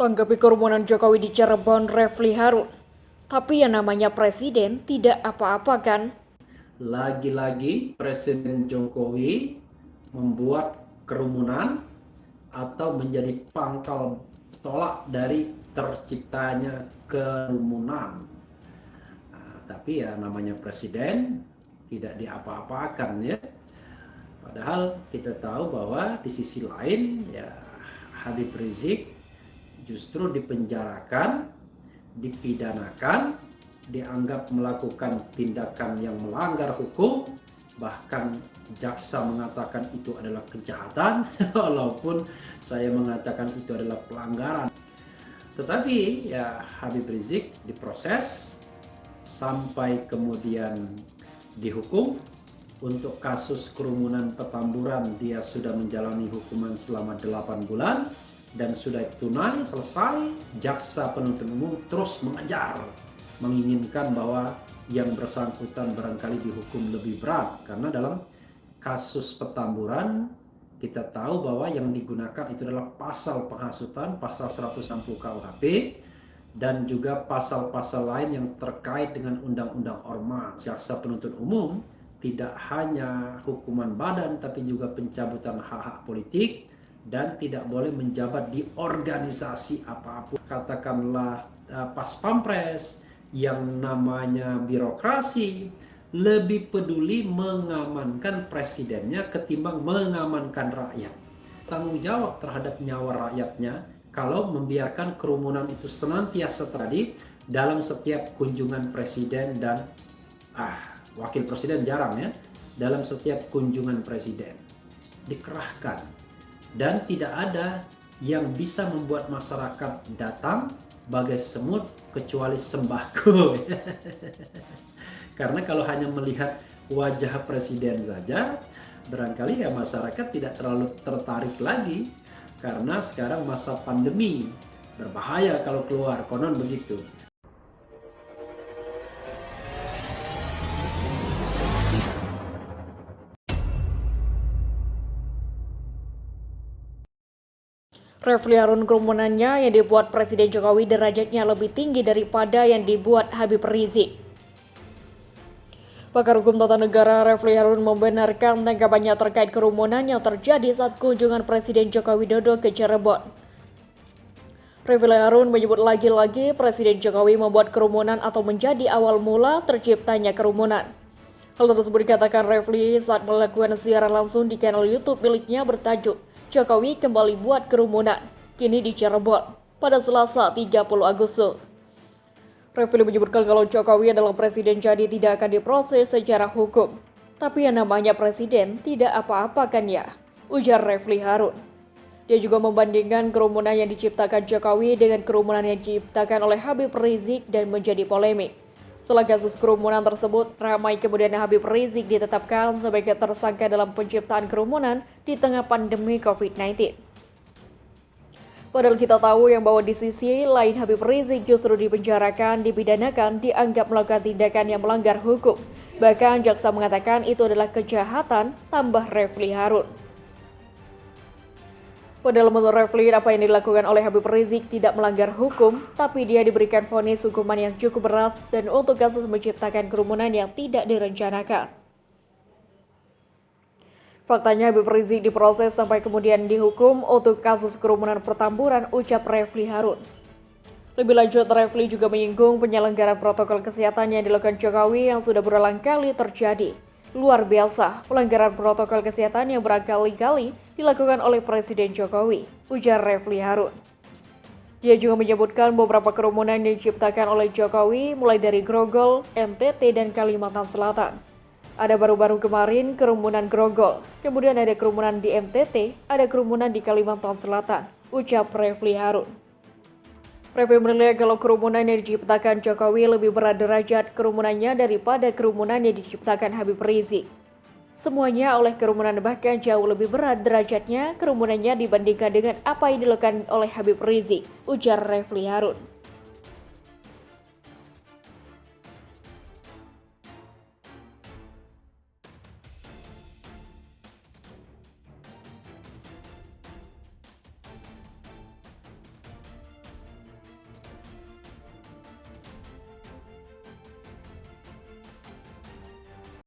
Tanggapi kerumunan Jokowi di Cirebon, Refli Harun. Tapi yang namanya presiden tidak apa-apa kan? Lagi-lagi Presiden Jokowi membuat kerumunan atau menjadi pangkal tolak dari terciptanya kerumunan. Tapi ya namanya presiden tidak diapa-apakan ya. Padahal kita tahu bahwa di sisi lain ya Habib Rizik justru dipenjarakan, dipidanakan, dianggap melakukan tindakan yang melanggar hukum, bahkan jaksa mengatakan itu adalah kejahatan, walaupun saya mengatakan itu adalah pelanggaran. Tetapi ya Habib Rizik diproses sampai kemudian dihukum. Untuk kasus kerumunan Petamburan dia sudah menjalani hukuman selama 8 bulan dan sudah tunai selesai. Jaksa penuntut umum terus mengejar, menginginkan bahwa yang bersangkutan barangkali dihukum lebih berat, karena dalam kasus Petamburan kita tahu bahwa yang digunakan itu adalah pasal penghasutan, pasal 160 KUHP, dan juga pasal-pasal lain yang terkait dengan undang-undang ormas. Jaksa penuntut umum tidak hanya hukuman badan tapi juga pencabutan hak-hak politik dan tidak boleh menjabat di organisasi apapun. Katakanlah pas pampres yang namanya birokrasi lebih peduli mengamankan presidennya ketimbang mengamankan rakyat. Tanggung jawab terhadap nyawa rakyatnya kalau membiarkan kerumunan itu senantiasa terjadi dalam setiap kunjungan presiden dan wakil presiden jarang ya, dalam setiap kunjungan presiden dikerahkan, dan tidak ada yang bisa membuat masyarakat datang bagai semut kecuali sembako. Karena kalau hanya melihat wajah presiden saja, barangkali ya masyarakat tidak terlalu tertarik lagi, karena sekarang masa pandemi, berbahaya kalau keluar, konon begitu. Refli Harun kerumunannya yang dibuat Presiden Jokowi derajatnya lebih tinggi daripada yang dibuat Habib Rizik. Pakar Hukum Tata Negara Refli Harun membenarkan tanggapannya terkait kerumunan yang terjadi saat kunjungan Presiden Joko Widodo ke Cirebon. Refli Harun menyebut lagi-lagi Presiden Jokowi membuat kerumunan atau menjadi awal mula terciptanya kerumunan. Hal tersebut dikatakan Refli saat melakukan siaran langsung di kanal YouTube miliknya bertajuk Jokowi kembali buat kerumunan, kini di Cirebon, pada Selasa 30 Agustus. Refli menyebutkan kalau Jokowi adalah presiden jadi tidak akan diproses secara hukum. Tapi yang namanya presiden tidak apa-apa kan ya, ujar Refli Harun. Dia juga membandingkan kerumunan yang diciptakan Jokowi dengan kerumunan yang diciptakan oleh Habib Rizik dan menjadi polemik. Setelah kasus kerumunan tersebut, ramai kemudian Habib Rizik ditetapkan sebagai tersangka dalam penciptaan kerumunan di tengah pandemi COVID-19. Padahal kita tahu yang bahwa di sisi lain Habib Rizik justru dipenjarakan, dipidanakan, dianggap melakukan tindakan yang melanggar hukum. Bahkan jaksa mengatakan itu adalah kejahatan, tambah Refli Harun. Padahal menurut Refli, apa yang dilakukan oleh Habib Rizik tidak melanggar hukum, tapi dia diberikan vonis hukuman yang cukup berat dan untuk kasus menciptakan kerumunan yang tidak direncanakan. Faktanya Habib Rizik diproses sampai kemudian dihukum untuk kasus kerumunan Petamburan, ucap Refli Harun. Lebih lanjut, Refli juga menyinggung penyelenggaraan protokol kesehatan yang dilakukan Jokowi yang sudah berulang kali terjadi. Luar biasa, pelanggaran protokol kesehatan yang berkali-kali dilakukan oleh Presiden Jokowi, ujar Refli Harun. Dia juga menyebutkan beberapa kerumunan yang diciptakan oleh Jokowi mulai dari Grogol, NTT, dan Kalimantan Selatan. Ada baru-baru kemarin kerumunan Grogol, kemudian ada kerumunan di NTT, ada kerumunan di Kalimantan Selatan, ucap Refli Harun. Refli menilai kalau kerumunan yang diciptakan Jokowi lebih berat derajat kerumunannya daripada kerumunan yang diciptakan Habib Rizik. Semuanya oleh kerumunan bahkan jauh lebih berat derajatnya kerumunannya dibandingkan dengan apa yang dilakukan oleh Habib Rizik, ujar Refli Harun.